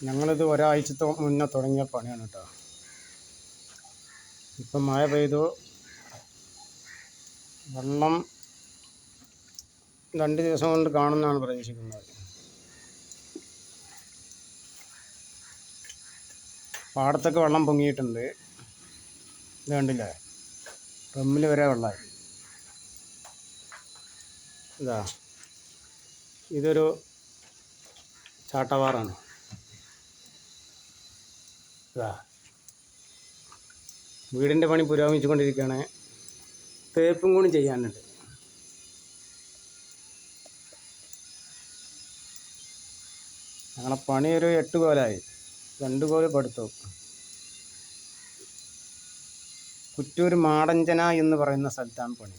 ഞങ്ങളിത് ഒരാഴ്ചത്തെ മുന്നേ തുടങ്ങിയ പണിയാണ് കേട്ടോ. ഇപ്പം മഴ പെയ്തു, വെള്ളം 2 ദിവസം കൊണ്ട് കാണുമെന്നാണ് പ്രതീക്ഷിക്കുന്നത്. പാടത്തൊക്കെ വെള്ളം പൊങ്ങിയിട്ടുണ്ട്. ഇത് കണ്ടില്ലേ, ഡ്രമ്മിൽ വരെ വെള്ളമായി. ഇതാ, ഇതൊരു ചാട്ടവാറാണ്. ഇതാ, വീടിൻ്റെ പണി പുരോഗമിച്ചുകൊണ്ടിരിക്കുകയാണ്. തേപ്പും കൂടി ചെയ്യാനുണ്ട്. ഞങ്ങളെ പണി ഒരു 8 കോലായി. 2 കോല് പടുത്തു. കുറ്റൂർ മാടഞ്ചന എന്ന് പറയുന്ന സ്ഥലത്താണ് പണി.